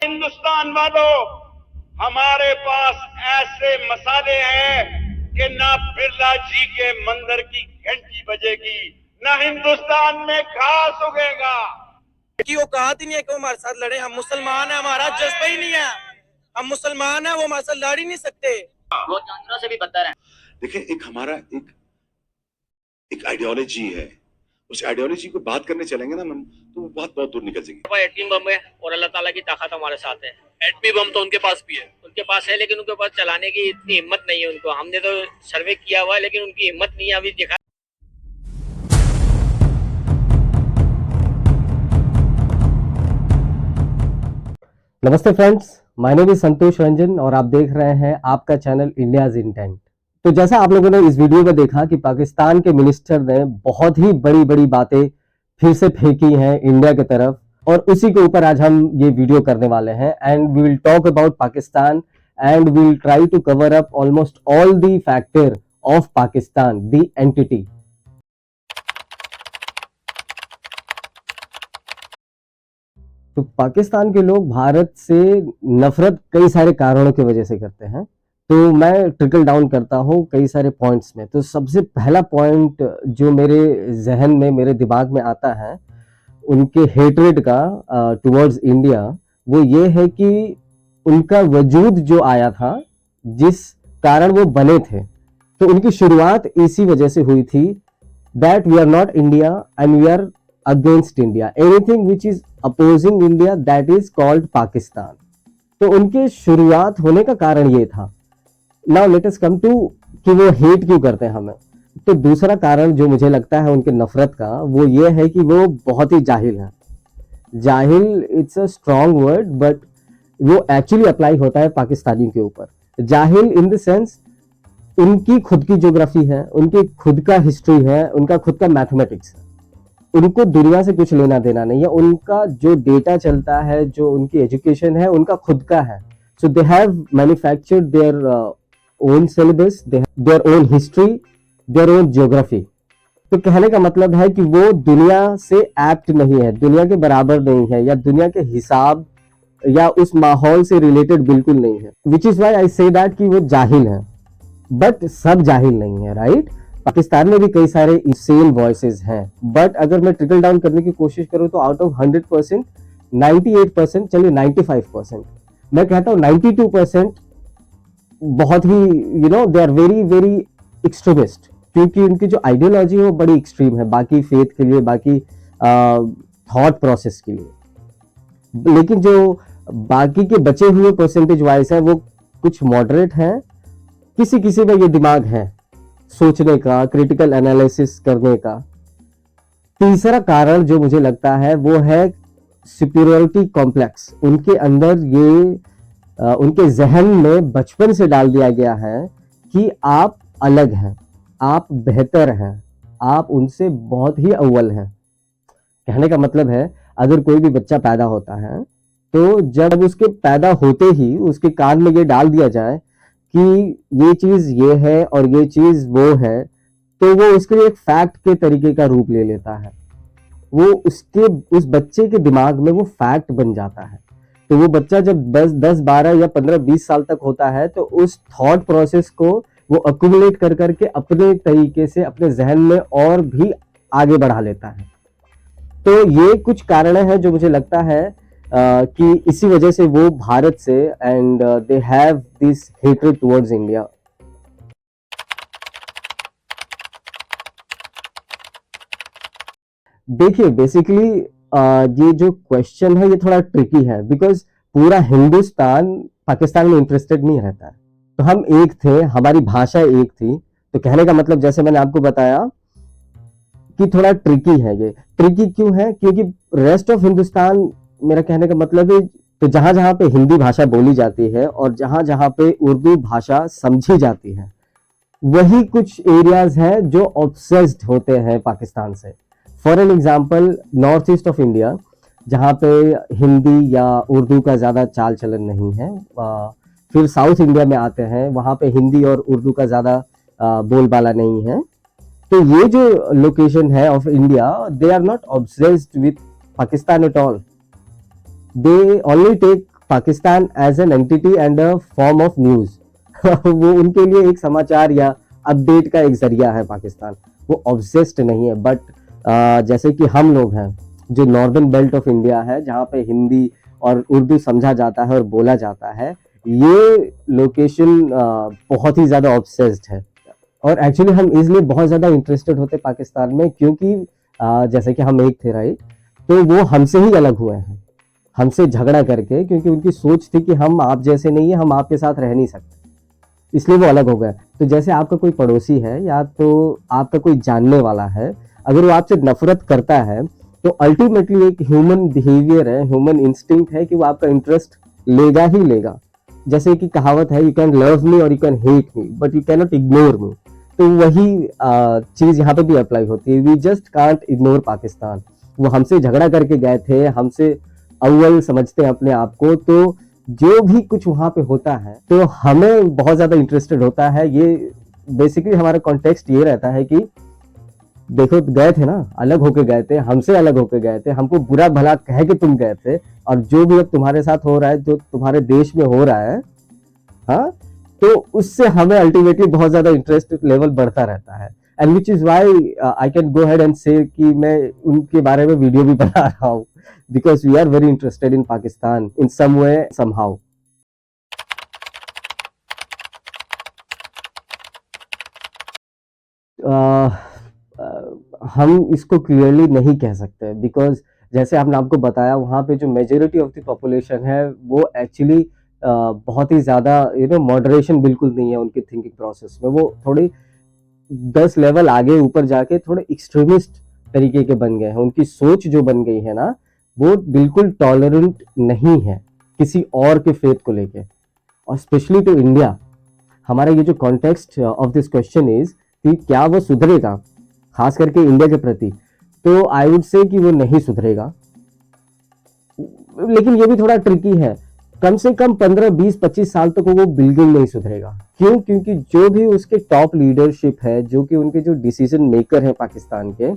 हिंदुस्तान वालों, हमारे पास ऐसे मसाले हैं कि ना बिरला जी के मंदिर की घंटी बजेगी, ना हिंदुस्तान में घास उगेगा। कि वो औकात ही नहीं है कि वो हमारे साथ लड़े। हम मुसलमान हैं, हमारा जज्बा ही नहीं है। हम मुसलमान हैं, वो हमारे साथ लड़ ही नहीं सकते। वो जानवरों से भी बदतर है। देखिए, एक हमारा एक आइडियोलॉजी है, उस आइडियोलॉजी को बात करने चलेंगे ना हम, तो वो बहुत बहुत दूर निकल जाएंगे। एटमी बम है और अल्लाह ताला की ताकत हमारे साथ है। एटमी बम तो उनके पास भी है, उनके पास है, लेकिन उनके पास चलाने की इतनी हिम्मत नहीं है उनको। हमने तो सर्वे किया हुआ है, लेकिन उनकी हिम्मत नहीं है अभी दिखा। नमस्ते फ्रेंड्स, माय नेम इज संतोष रंजन और आप देख रहे हैं आपका चैनल इंडियाज इंटेंट। तो जैसा आप लोगों ने इस वीडियो में देखा कि पाकिस्तान के मिनिस्टर ने बहुत ही बड़ी बड़ी बातें फिर से फेंकी हैं इंडिया की तरफ, और उसी के ऊपर आज हम ये वीडियो करने वाले हैं। And we will talk about Pakistan and we will try to cover up almost all the factor of Pakistan, the entity. तो पाकिस्तान के लोग भारत से नफरत कई सारे कारणों की वजह से करते हैं। तो मैं ट्रिकल डाउन करता हूँ कई सारे पॉइंट्स में। तो सबसे पहला पॉइंट जो मेरे जहन में, मेरे दिमाग में आता है उनके हेट्रेड का टुवर्ड्स इंडिया, वो ये है कि उनका वजूद जो आया था, जिस कारण वो बने थे, तो उनकी शुरुआत इसी वजह से हुई थी that we are not India and we are against India. Anything which is opposing India that is called Pakistan. तो उनके शुरुआत होने का कारण ये था। Now let us come to कि वो हेट क्यों करते हैं हमें। तो दूसरा कारण जो मुझे लगता है उनके नफरत का, वो ये है कि वो बहुत ही जाहिल हैं। जाहिल it's a strong word, but वो एक्चुअली अप्लाई होता है पाकिस्तानियों के ऊपर। जाहिल इन द सेंस उनकी खुद की ज्योग्राफी है, उनकी खुद का हिस्ट्री है, उनका खुद का मैथमेटिक्स है। उनको दुनिया से कुछ लेना देना नहीं है। उनका जो डेटा चलता है, जो उनकी एजुकेशन है, उनका खुद का है। So they have manufactured their own syllabus, their own history, their own geography. तो कहने का मतलब है कि वो दुनिया से एप्ट नहीं है, दुनिया के बराबर नहीं है, या दुनिया के हिसाब या उस माहौल से रिलेटेड बिल्कुल नहीं है। विच is why I say that कि वो जाहिल है। बट सब जाहिल नहीं है, राइट? पाकिस्तान में भी कई सारे इंसेन वॉइसेस हैं, बट अगर मैं ट्रिकल डाउन करने की कोशिश करूं तो आउट ऑफ 100%, 98%, चलिए 95%, मैं कहता हूं 92% बहुत ही they are very very extremist, क्योंकि उनकी जो आइडियोलॉजी है वो बड़ी एक्सट्रीम है बाकी फेथ के लिए, बाकी थॉट प्रोसेस के लिए। लेकिन जो बाकी के बचे हुए परसेंटेज वाइज है वो कुछ मॉडरेट है। किसी किसी में ये दिमाग है सोचने का, क्रिटिकल एनालिसिस करने का। तीसरा कारण जो मुझे लगता है वो है सुपीरियरिटी कॉम्प्लेक्स। उनके अंदर ये उनके जहन में बचपन से डाल दिया गया है कि आप अलग हैं, आप बेहतर हैं, आप उनसे बहुत ही अव्वल हैं। कहने का मतलब है, अगर कोई भी बच्चा पैदा होता है तो जब उसके पैदा होते ही उसके कान में ये डाल दिया जाए कि ये चीज ये है और ये चीज वो है, तो वो उसके लिए एक फैक्ट के तरीके का रूप ले लेता है। वो उस बच्चे के दिमाग में वो फैक्ट बन जाता है। तो वो बच्चा जब 10, 12 या 15, 20 साल तक होता है तो उस थॉट प्रोसेस को वो अक्यूमुलेट कर करके अपने तरीके से अपने जहन में और भी आगे बढ़ा लेता है। तो ये कुछ कारण हैं जो मुझे लगता है कि इसी वजह से वो भारत से and they have this hatred towards India. देखिए, बेसिकली ये जो क्वेश्चन है ये थोड़ा ट्रिकी है, बिकॉज पूरा हिंदुस्तान पाकिस्तान में इंटरेस्टेड नहीं रहता है। तो हम एक थे, हमारी भाषा एक थी। तो कहने का मतलब, जैसे मैंने आपको बताया कि थोड़ा ट्रिकी है। ये ट्रिकी क्यों है? क्योंकि रेस्ट ऑफ हिंदुस्तान, मेरा कहने का मतलब है, तो जहां जहां पे हिंदी भाषा बोली जाती है और जहां जहां पे उर्दू भाषा समझी जाती है, वही कुछ एरियाज हैं जो ऑब्सेस्ड होते हैं पाकिस्तान से। For an example, north east of India, जहाँ पे हिंदी या उर्दू का ज़्यादा चाल चलन नहीं है। फिर साउथ इंडिया में आते हैं, वहाँ पे हिंदी और उर्दू का ज़्यादा बोलबाला नहीं है। तो ये जो लोकेशन है of India, they are not obsessed with Pakistan at all. They only take Pakistan as an entity and a form of news वो उनके लिए एक समाचार या अपडेट का एक जरिया है पाकिस्तान, वो ऑब्सेस्ड नहीं है। बट जैसे कि हम लोग हैं जो नॉर्दर्न बेल्ट ऑफ इंडिया है, जहाँ पे हिंदी और उर्दू समझा जाता है और बोला जाता है, ये लोकेशन बहुत ही ज्यादा ऑब्सेस्ड है। और एक्चुअली हम इसलिए बहुत ज्यादा इंटरेस्टेड होते पाकिस्तान में क्योंकि जैसे कि हम एक थे, राइट, तो वो हमसे ही अलग हुए हैं, हमसे झगड़ा करके, क्योंकि उनकी सोच थी कि हम आप जैसे नहीं है, हम आपके साथ रह नहीं सकते, इसलिए वो अलग हो गए। तो जैसे आपका कोई पड़ोसी है या तो आपका कोई जानने वाला है, अगर वो आपसे नफरत करता है तो अल्टीमेटली एक ह्यूमन बिहेवियर है, ह्यूमन इंस्टिंक्ट है कि वो आपका इंटरेस्ट लेगा ही लेगा। जैसे कि कहावत है, यू कैन लव मी और you can hate me but you can not ignore me. तो वही चीज यहाँ पे भी अप्लाई होती है। We just can't ignore Pakistan. वो हमसे झगड़ा करके गए थे, हमसे अव्वल समझते हैं अपने आप को, तो जो भी कुछ वहां पे होता है तो हमें बहुत ज्यादा इंटरेस्टेड होता है। ये बेसिकली हमारा कॉन्टेक्स्ट ये रहता है कि देखो गए थे ना, अलग होके गए थे, हमसे अलग होके गए थे, हमको बुरा भला कह के तुम गए थे, और जो भी अब तुम्हारे साथ हो रहा है, जो तुम्हारे देश में हो रहा है, हाँ, तो उससे हमें अल्टीमेटली बहुत ज्यादा इंटरेस्ट लेवल बढ़ता रहता है। And which is why I can go head and say कि मैं उनके बारे में वीडियो भी बना रहा हूँ, because we are very interested in Pakistan in some way somehow. हम इसको क्लियरली नहीं कह सकते, बिकॉज जैसे हमने आपको बताया, वहाँ पे जो मेजोरिटी ऑफ द पॉपुलेशन है वो एक्चुअली बहुत ही ज़्यादा मॉडरेशन बिल्कुल नहीं है उनकी थिंकिंग प्रोसेस में। वो थोड़ी 10 लेवल आगे ऊपर जाके थोड़े एक्सट्रीमिस्ट तरीके के बन गए हैं। उनकी सोच जो बन गई है ना, वो बिल्कुल टॉलरेंट नहीं है किसी और के फेथ को लेके, और स्पेशली टू इंडिया। हमारा ये जो context of this question is कि क्या वो सुधरेगा, खास करके इंडिया के प्रति, तो आई वुड से कि वो नहीं सुधरेगा। लेकिन ये भी थोड़ा ट्रिकी है, कम से कम 15, 20, 25 साल तक वो बिल्कुल नहीं सुधरेगा। क्यों? क्योंकि जो भी उसके टॉप लीडरशिप है, जो कि उनके जो डिसीजन मेकर हैं पाकिस्तान के,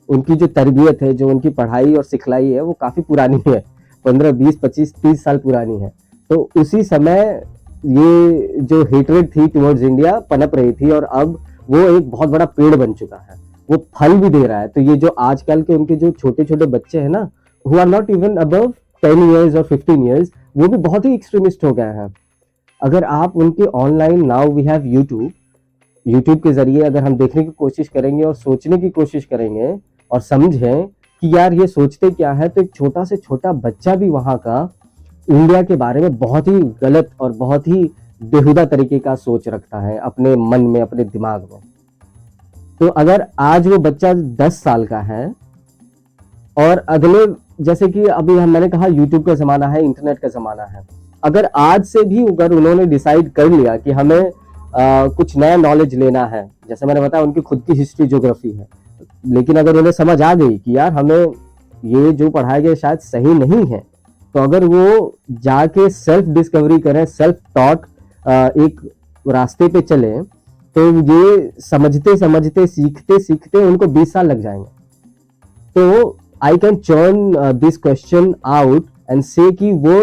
उनकी जो तरबियत है, जो उनकी पढ़ाई और सिखलाई है, वो काफी पुरानी है, 15, 20, 25, 30 साल पुरानी है। तो उसी समय ये जो हेटरेड थी टुवर्ड्स इंडिया पनप रही थी, और अब वो एक बहुत बड़ा पेड़ बन चुका है, वो फल भी दे रहा है। तो ये जो आजकल के उनके जो छोटे छोटे बच्चे हैं ना, who are not even above 10 years और 15 ईयर्स, वो भी बहुत ही एक्सट्रीमिस्ट हो गए हैं। अगर आप उनके online, now we have YouTube के जरिए अगर हम देखने की कोशिश करेंगे और सोचने की कोशिश करेंगे और समझें कि यार ये सोचते क्या है, तो एक छोटा से छोटा बच्चा भी वहां का इंडिया के बारे में बहुत ही गलत और बहुत ही बेहुदा तरीके का सोच रखता है अपने मन में, अपने दिमाग में। तो अगर आज वो बच्चा 10 साल का है और अगले, जैसे कि अभी मैंने कहा यूट्यूब का जमाना है, इंटरनेट का जमाना है, अगर आज से भी अगर उन्होंने डिसाइड कर लिया कि हमें कुछ नया नॉलेज लेना है, जैसे मैंने बताया उनकी खुद की हिस्ट्री ज्योग्राफी है, लेकिन अगर उन्हें समझ आ गई कि यार हमें ये जो पढ़ाया गया शायद सही नहीं है, तो अगर वो जाके सेल्फ डिस्कवरी करें, सेल्फ टॉट एक रास्ते पे चले, तो ये समझते समझते, सीखते सीखते उनको 20 साल लग जाएंगे। तो I can churn this question out and say कि वो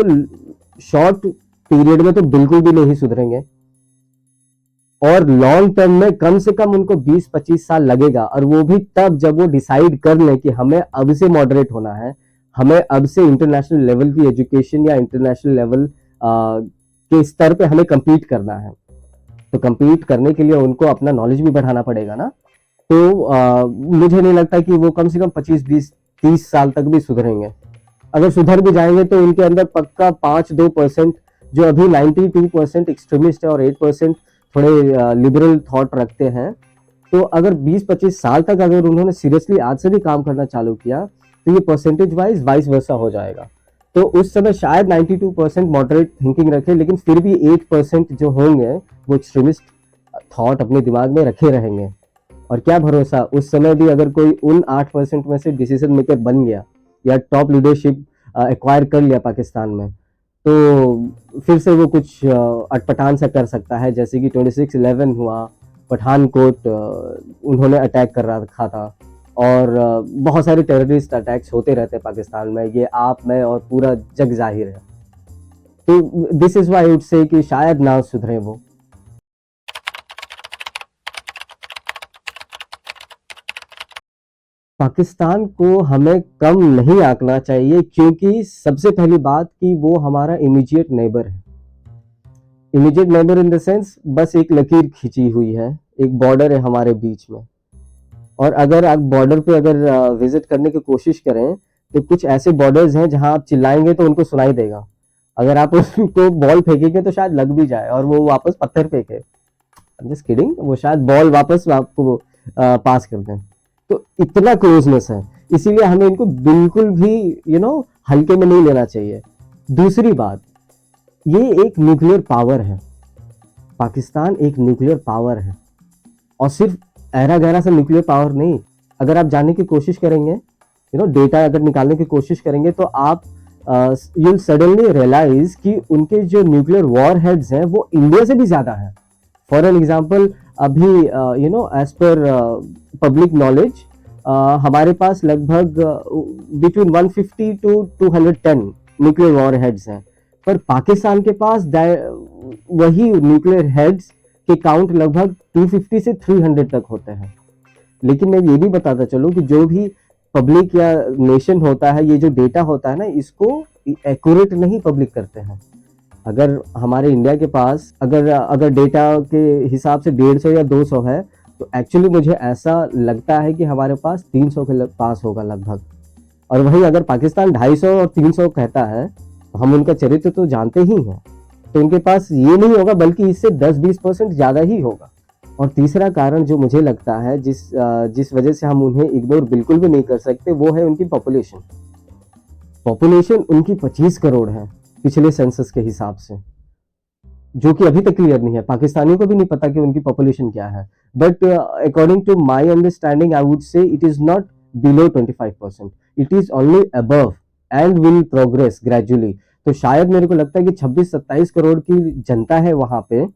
शॉर्ट पीरियड में तो बिल्कुल भी नहीं सुधरेंगे, और लॉन्ग टर्म में कम से कम उनको 20-25 साल लगेगा, और वो भी तब जब वो डिसाइड कर लें कि हमें अब से मॉडरेट होना है, हमें अब से इंटरनेशनल लेवल की एजुकेशन या इंटरनेशनल लेवल के स्तर पे हमें compete करना है। तो compete करने के लिए उनको अपना नॉलेज भी बढ़ाना पड़ेगा ना। तो मुझे नहीं लगता कि वो कम से कम 25, 20, 30 साल तक भी सुधरेंगे। अगर सुधर भी जाएंगे तो उनके अंदर पक्का 5-2% जो अभी 92% एक्सट्रीमिस्ट है और 8% थोड़े लिबरल थॉट रखते हैं, तो अगर 20-25 साल तक अगर उन्होंने सीरियसली आज से भी काम करना चालू किया, तो ये परसेंटेज वाइज वर्सा हो जाएगा। तो उस समय शायद 92% मॉडरेट थिंकिंग रखे, लेकिन फिर भी 8% जो होंगे वो एक्सट्रीमिस्ट थॉट अपने दिमाग में रखे रहेंगे। और क्या भरोसा, उस समय भी अगर कोई उन 8% में से डिसीजन मेकर बन गया या टॉप लीडरशिप एक्वायर कर लिया पाकिस्तान में, तो फिर से वो कुछ अटपटान सा कर सकता है, जैसे कि 26/11 हुआ, पठानकोट उन्होंने अटैक कर रखा था, और बहुत सारे टेररिस्ट अटैक्स होते रहते हैं पाकिस्तान में, ये आप, मैं और पूरा जग जाहिर है। तो this is why I would से कि शायद ना सुधरे वो। पाकिस्तान को हमें कम नहीं आंकना चाहिए, क्योंकि सबसे पहली बात कि वो हमारा इमीडिएट नेबर है। Immediate neighbour in the sense बस एक लकीर खींची हुई है, एक बॉर्डर है हमारे बीच में। और अगर आप बॉर्डर पे अगर विजिट करने की कोशिश करें तो कुछ ऐसे बॉर्डर्स हैं जहां आप चिल्लाएंगे तो उनको सुनाई देगा, अगर आप उसको बॉल फेंकेंगे तो शायद लग भी जाए और वो वापस पत्थर फेंके, जस्ट किडिंग, वो शायद बॉल वापस आपको पास कर दें। तो इतना क्लोजनेस है, इसीलिए हमें इनको बिल्कुल भी हल्के में नहीं लेना चाहिए। दूसरी बात, ये एक न्यूक्लियर पावर है, पाकिस्तान एक न्यूक्लियर पावर है, और सिर्फ ऐरा गहरा सा न्यूक्लियर पावर नहीं। अगर आप जानने की कोशिश करेंगे, डेटा अगर निकालने की कोशिश करेंगे, तो आप यू विल सडनली रियलाइज कि उनके जो न्यूक्लियर वॉर हेड्स हैं वो इंडिया से भी ज्यादा हैं। फॉर एन एग्जाम्पल, अभी एज पर पब्लिक नॉलेज हमारे पास लगभग between 150 to 210 nuclear war heads हैं, पर पाकिस्तान के पास वही न्यूक्लियर हेड्स के काउंट लगभग 250 से 300 तक होते हैं। लेकिन मैं ये भी बताता चलूं कि जो भी पब्लिक या नेशन होता है, ये जो डेटा होता है ना, इसको एक्यूरेट नहीं पब्लिक करते हैं। अगर हमारे इंडिया के पास अगर डेटा के हिसाब से 150 या 200 है, तो एक्चुअली मुझे ऐसा लगता है कि हमारे पास 300 के पास होगा लगभग। और वही अगर पाकिस्तान 250 और 300 कहता है, तो हम उनका चरित्र तो जानते ही हैं, तो उनके पास ये नहीं होगा, बल्कि इससे 10-20% ज़्यादा ही होगा। और तीसरा कारण जो मुझे लगता है, जिस वजह से हम उन्हें इग्नोर बिल्कुल भी नहीं कर सकते, वो है उनकी पॉपुलेशन। पॉपुलेशन उनकी 25 करोड़ है पिछले सेंसस के हिसाब से, जो कि अभी तक क्लियर नहीं है, पाकिस्तानियों को भी नहीं पता कि उनकी पॉपुलेशन क्या है। But according to my understanding, I would say it is not below 25%, it is only above and will progress gradually. तो शायद मेरे को लगता है कि 26-27 करोड़ की जनता है वहां पे,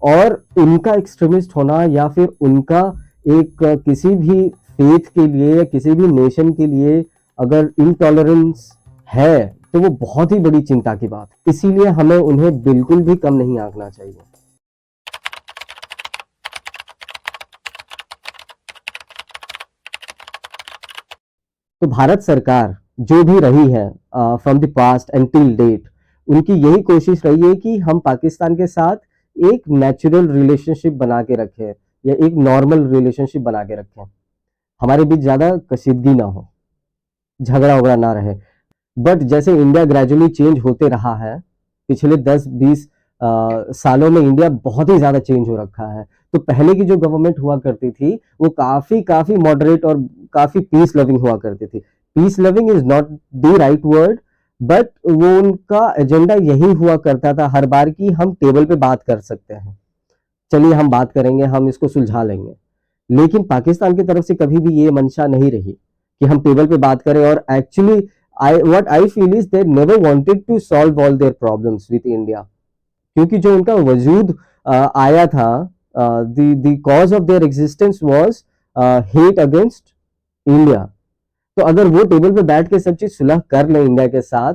और उनका एक्सट्रीमिस्ट होना या फिर उनका एक किसी भी फेथ के लिए या किसी भी नेशन के लिए अगर इनटॉलरेंस है, तो वो बहुत ही बड़ी चिंता की बात है। इसीलिए हमें उन्हें बिल्कुल भी कम नहीं आंकना चाहिए। तो भारत सरकार जो भी रही है from the past and till date, उनकी यही कोशिश रही है कि हम पाकिस्तान के साथ एक नेचुरल रिलेशनशिप बना के रखें, या एक नॉर्मल रिलेशनशिप बना के रखें, हमारे बीच ज्यादा कशीदगी ना हो, झगड़ा वगड़ा ना रहे। बट जैसे इंडिया ग्रेजुअली चेंज होते रहा है, पिछले 10-20 सालों में इंडिया बहुत ही ज्यादा चेंज हो रखा है। तो पहले की जो गवर्नमेंट हुआ करती थी, वो काफी मॉडरेट और काफी पीस लविंग हुआ करती थी। Peace loving is not the right word, but वो उनका एजेंडा यही हुआ करता था हर बार कि हम टेबल पे बात कर सकते हैं, चलिए हम बात करेंगे, हम इसको सुलझा लेंगे। लेकिन पाकिस्तान की तरफ से कभी भी ये मंशा नहीं रही कि हम टेबल पे बात करें। और actually what I feel is they never wanted to solve all their problems with India, क्योंकि जो उनका वजूद आया था, the cause of their existence was hate against India। तो अगर वो टेबल पे बैठ के सब चीज सुलह कर ले इंडिया के साथ,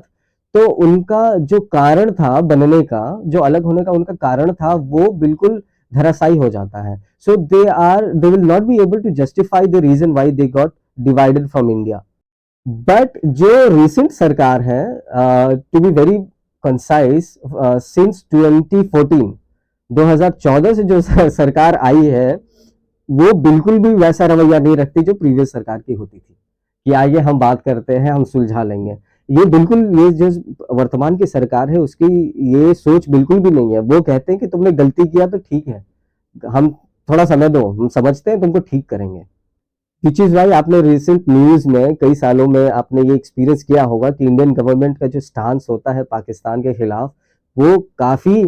तो उनका जो कारण था बनने का, जो अलग होने का उनका कारण था, वो बिल्कुल धराशायी हो जाता है। सो they will not be able to justify the reason why they got divided from India। But जो रिसेंट सरकार है, to be very concise, since 2014 से जो सरकार आई है, वो बिल्कुल भी वैसा रवैया नहीं रखती जो प्रीवियस सरकार की होती थी कि आइए हम बात करते हैं, हम सुलझा लेंगे। ये बिल्कुल, ये जो वर्तमान की सरकार है उसकी ये सोच बिल्कुल भी नहीं है। वो कहते हैं कि तुमने गलती किया तो ठीक है, हम थोड़ा समय दो, हम समझते हैं, तुमको ठीक करेंगे। विच इज वाई आपने रिसेंट न्यूज में कई सालों में आपने ये एक्सपीरियंस किया होगा कि इंडियन गवर्नमेंट का जो स्टांस होता है पाकिस्तान के खिलाफ, वो काफी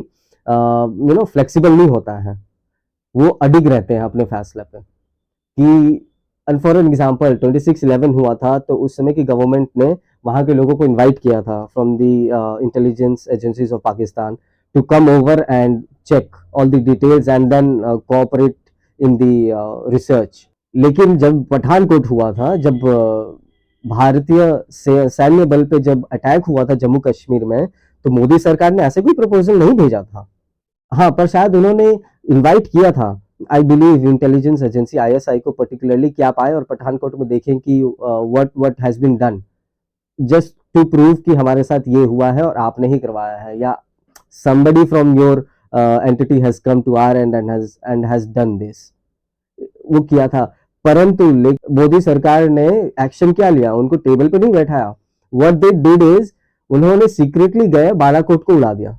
फ्लेक्सिबल नहीं होता है, वो अडिग रहते हैं अपने फैसले पे। कि फॉर एन एग्जाम्पल 26/11 हुआ था, तो उस समय की गवर्नमेंट ने वहां के लोगों को इन्वाइट किया था from the intelligence agencies of Pakistan to come over and check all the details and then cooperate in the research. लेकिन जब पठानकोट हुआ था, जब भारतीय सैन्य बल पे जब अटैक हुआ था जम्मू कश्मीर में, तो मोदी सरकार ने ऐसे कोई प्रपोजल नहीं भेजा था। हाँ, पर शायद उन्होंने इनवाइट किया था, I believe intelligence agency ISI को पर्टिकुलरली, कि आप आए और पठानकोट में देखें कि what has been done, just to prove कि हमारे साथ ये हुआ है और आपने ही करवाया है, या somebody from your entity has come to our end and has done this, वो किया था। परंतु मोदी सरकार ने एक्शन क्या लिया, उनको टेबल पे नहीं बैठाया। व्हाट दे डिड इज, उन्होंने सीक्रेटली गए बालाकोट को उड़ा दिया।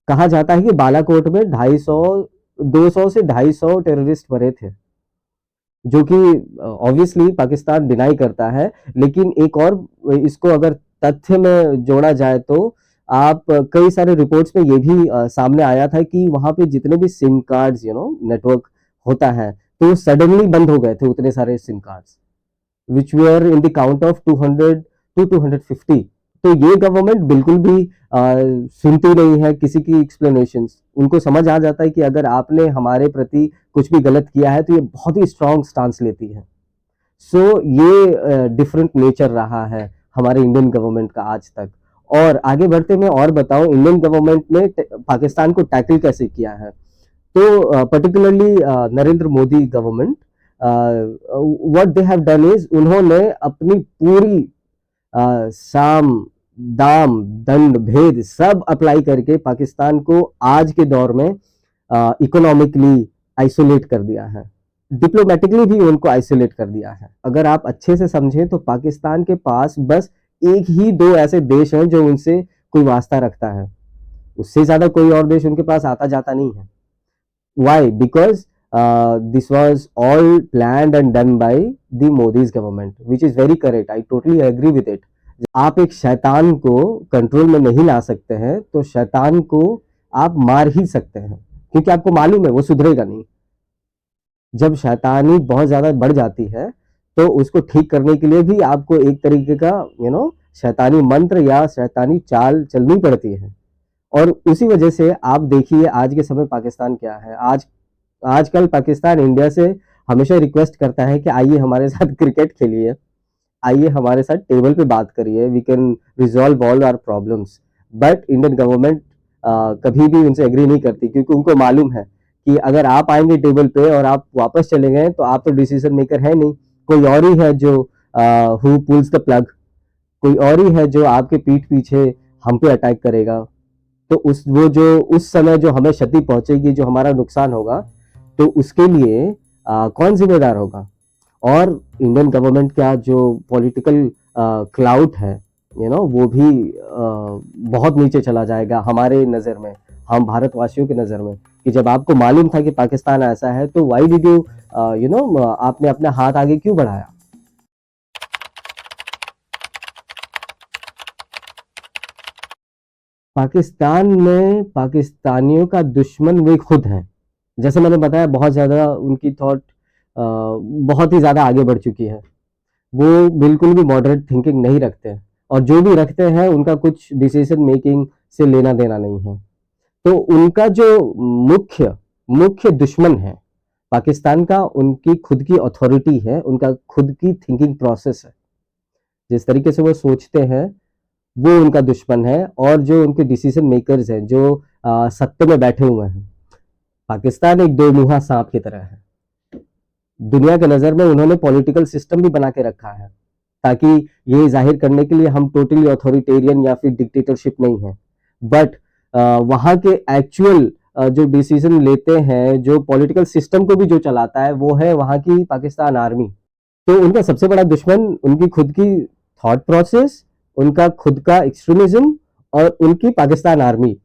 कहा जाता है कि बालाकोट में 200 से 250 टेररिस्ट मरे थे, जो कि ऑब्वियसली पाकिस्तान डिनाई करता है। लेकिन एक और इसको अगर तथ्य में जोड़ा जाए तो आप कई सारे रिपोर्ट्स में ये भी सामने आया था कि वहां पे जितने भी सिम कार्ड्स नेटवर्क होता है, तो सडनली बंद हो गए थे उतने सारे SIM cards, which were in the count of 200 to 250। तो ये गवर्नमेंट बिल्कुल भी सुनती नहीं है किसी की एक्सप्लेनेशंस। उनको समझ आ जाता है कि अगर आपने हमारे प्रति कुछ भी गलत किया है तो ये बहुत ही स्ट्रॉन्ग स्टांस लेती है। सो ये डिफरेंट नेचर रहा है हमारे इंडियन गवर्नमेंट का आज तक। और आगे बढ़ते मैं और बताऊं इंडियन गवर्नमेंट ने पाकिस्तान को टैकल कैसे किया है। तो particularly Narendra Modi government, what they have done is, उन्होंने अपनी पूरी साम दाम दंड भेद सब अप्लाई करके पाकिस्तान को आज के दौर में इकोनॉमिकली आइसोलेट कर दिया है, डिप्लोमेटिकली भी उनको आइसोलेट कर दिया है। अगर आप अच्छे से समझें तो पाकिस्तान के पास बस एक ही दो ऐसे देश हैं जो उनसे कोई वास्ता रखता है, उससे ज्यादा कोई और देश उनके पास आता जाता नहीं है। Why? Because this was all planned and done by the Modi's government, which is very correct, I totally agree with it. आप एक शैतान को कंट्रोल में नहीं ला सकते हैं तो शैतान को आप मार ही सकते हैं, क्योंकि आपको मालूम है वो सुधरेगा नहीं। जब शैतानी बहुत ज्यादा बढ़ जाती है तो उसको ठीक करने के लिए भी आपको एक तरीके का शैतानी मंत्र या शैतानी चाल चलनी पड़ती है। और उसी वजह से आप देखिए आज के समय पाकिस्तान क्या है। आजकल पाकिस्तान इंडिया से हमेशा रिक्वेस्ट करता है कि आइए हमारे साथ क्रिकेट खेलिए, आइए हमारे साथ टेबल पे बात करिए, we can resolve all our problems. But Indian government कभी भी उनसे एग्री नहीं करती, क्योंकि उनको मालूम है कि अगर आप आएंगे टेबल पे और आप वापस चले गए तो आप तो डिसीजन मेकर है नहीं, कोई और ही है जो हु पुल्स द प्लग, कोई और ही है जो आपके पीठ पीछे हम पे अटैक करेगा। तो उस समय जो हमें क्षति पहुंचेगी, जो हमारा नुकसान होगा, तो उसके लिए कौन जिम्मेदार होगा। और इंडियन गवर्नमेंट का जो पॉलिटिकल क्लाउड है वो भी बहुत नीचे चला जाएगा हमारे नज़र में, हम भारतवासियों की नज़र में, कि जब आपको मालूम था कि पाकिस्तान ऐसा है तो व्हाई डिड यू आपने अपना हाथ आगे क्यों बढ़ाया। पाकिस्तान में पाकिस्तानियों का दुश्मन वे खुद हैं। जैसे मैंने बताया बहुत ज़्यादा उनकी थॉट बहुत ही ज़्यादा आगे बढ़ चुकी है, वो बिल्कुल भी मॉडरेट थिंकिंग नहीं रखते, और जो भी रखते हैं उनका कुछ डिसीजन मेकिंग से लेना देना नहीं है। तो उनका जो मुख्य दुश्मन है पाकिस्तान का, उनकी खुद की अथॉरिटी है, उनका खुद की थिंकिंग प्रोसेस है, जिस तरीके से वो सोचते हैं वो उनका दुश्मन है। और जो उनके डिसीजन मेकर्स हैं, जो सत्ते में बैठे हुए हैं, पाकिस्तान एक दो मुंहा सांप की तरह है। दुनिया के नज़र में उन्होंने पॉलिटिकल सिस्टम भी बना के रखा है, ताकि ये जाहिर करने के लिए हम टोटली अथॉरिटेरियन या फिर डिक्टेटरशिप नहीं है। बट वहाँ के एक्चुअल जो डिसीजन लेते हैं, जो पॉलिटिकल सिस्टम को भी जो चलाता है, वो है वहाँ की पाकिस्तान आर्मी। तो उनका सबसे बड़ा दुश्मन उनकी खुद की थॉट प्रोसेस, उनका खुद का एक्सट्रीमिज्म और उनकी पाकिस्तान आर्मी,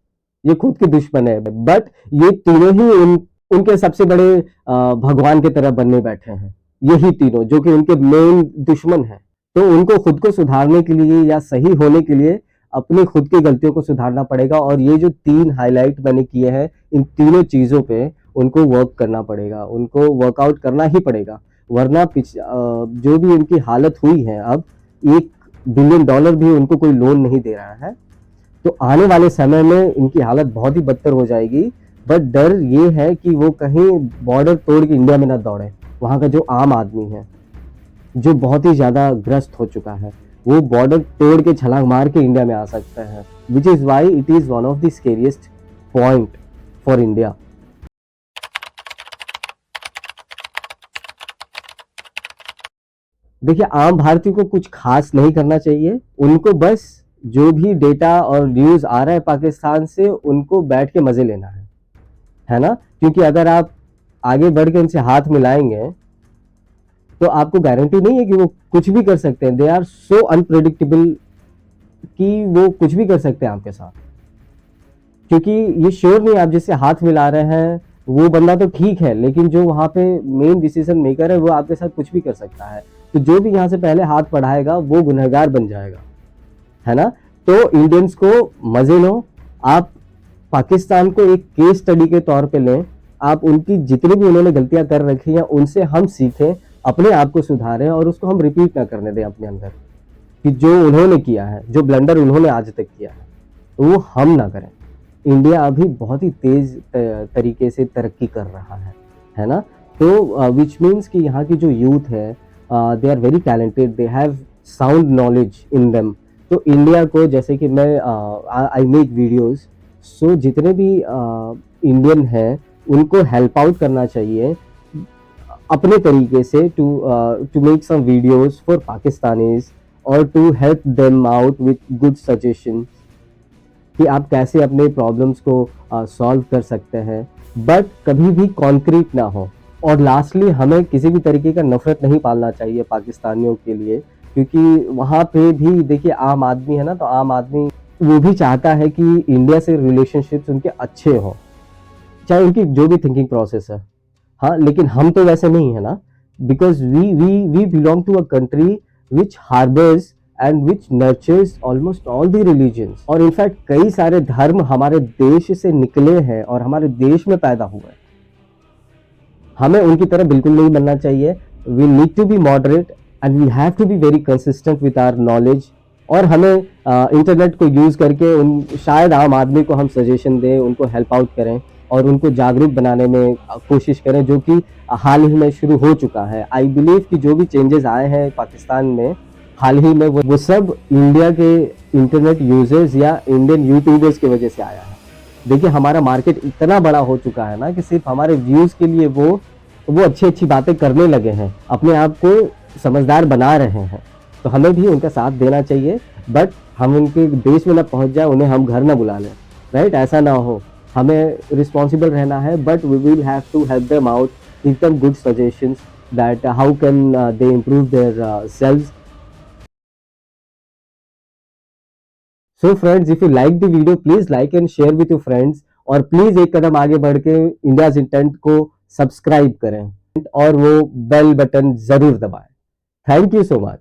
ये खुद के दुश्मन है। बट ये तीनों ही उनके सबसे बड़े भगवान की तरह बनने बैठे हैं, यही तीनों जो कि उनके मेन दुश्मन हैं। तो उनको खुद को सुधारने के लिए या सही होने के लिए अपनी खुद की गलतियों को सुधारना पड़ेगा। और ये जो 3 हाईलाइट मैंने किए हैं, इन तीनों चीज़ों पे उनको वर्क करना पड़ेगा, उनको वर्कआउट करना ही पड़ेगा, वरना जो भी उनकी हालत हुई है, अब $1 बिलियन भी उनको कोई लोन नहीं दे रहा है, तो आने वाले समय में इनकी हालत बहुत ही बदतर हो जाएगी। बट डर ये है कि वो कहीं बॉर्डर तोड़ के इंडिया में ना दौड़े। वहाँ का जो आम आदमी है, जो बहुत ही ज़्यादा ग्रस्त हो चुका है, वो बॉर्डर तोड़ के छलांग मार के इंडिया में आ सकते हैं, विच is why it is one of the scariest point for India. देखिए, आम भारतीय को कुछ खास नहीं करना चाहिए, उनको बस जो भी डेटा और न्यूज आ रहा है पाकिस्तान से उनको बैठ के मजे लेना है ना, क्योंकि अगर आप आगे बढ़ के उनसे हाथ मिलाएंगे तो आपको गारंटी नहीं है कि वो कुछ भी कर सकते हैं। दे आर सो अनप्रेडिक्टेबल कि वो कुछ भी कर सकते हैं आपके साथ, क्योंकि ये श्योर नहीं आप जिससे हाथ मिला रहे हैं वो बंदा तो ठीक है, लेकिन जो वहां पे मेन डिसीजन मेकर है वो आपके साथ कुछ भी कर सकता है। तो जो भी यहाँ से पहले हाथ बढ़ाएगा वो गुनहगार बन जाएगा, है ना। तो इंडियंस को मजे लो, आप पाकिस्तान को एक केस स्टडी के तौर पे लें, आप उनकी जितनी भी उन्होंने गलतियां कर रखी हैं उनसे हम सीखें, अपने आप को सुधारें और उसको हम रिपीट ना करने दें अपने अंदर, कि जो उन्होंने किया है, जो ब्लंडर उन्होंने आज तक किया है वो हम ना करें। इंडिया अभी बहुत ही तेज तरीके से तरक्की कर रहा है ना। तो विच मीन्स कि यहाँ की जो यूथ है they are very talented, they have sound knowledge in them. तो इंडिया को, जैसे कि मैं आई मेक वीडियोस, सो जितने भी इंडियन हैं उनको हेल्प आउट करना चाहिए अपने तरीके से, to make some videos for Pakistanis और to help them out with good suggestions कि आप कैसे अपने प्रॉब्लम्स को सॉल्व कर सकते हैं, बट कभी भी कॉन्क्रीट ना हो। और लास्टली, हमें किसी भी तरीके का नफरत नहीं पालना चाहिए पाकिस्तानियों के लिए, क्योंकि वहाँ पे भी देखिए आम आदमी है ना, तो आम आदमी वो भी चाहता है कि इंडिया से रिलेशनशिप्स उनके अच्छे हों, चाहे उनकी जो भी थिंकिंग प्रोसेस है। हाँ, लेकिन हम तो वैसे नहीं है ना, because we belong to a country which harbours and which nurtures almost all the religions, और इनफैक्ट कई सारे धर्म हमारे देश से निकले हैं और हमारे देश में पैदा हुए हैं। हमें उनकी तरह बिल्कुल नहीं बनना चाहिए। We need to be moderate and we have to be very consistent with our knowledge. और हमें इंटरनेट को यूज करके शायद आम आदमी को हम सजेशन दें, उनको हेल्प आउट करें और उनको जागरूक बनाने में कोशिश करें, जो कि हाल ही में शुरू हो चुका है। आई बिलीव कि जो भी चेंजेस आए हैं पाकिस्तान में हाल ही में, वो सब इंडिया के इंटरनेट यूजर्स या इंडियन यूट्यूबर्स की वजह से आया है। देखिए, हमारा मार्केट इतना बड़ा हो चुका है ना कि सिर्फ हमारे व्यूज के लिए वो अच्छी अच्छी बातें करने लगे हैं, अपने आप को समझदार बना रहे हैं। तो हमें भी उनका साथ देना चाहिए, बट हम उनके देश में ना पहुंच जाए, उन्हें हम घर ना बुला लें, राइट। ऐसा ना हो, हमें रिस्पॉन्सिबल रहना है, but we will have to help them out, give them good suggestions that how can they improve their selves. So friends, if you like the video, please like and share with your friends, और please एक कदम आगे बढ़ के India's intent को subscribe करें और वो bell button जरूर दबाएं। Thank you so much.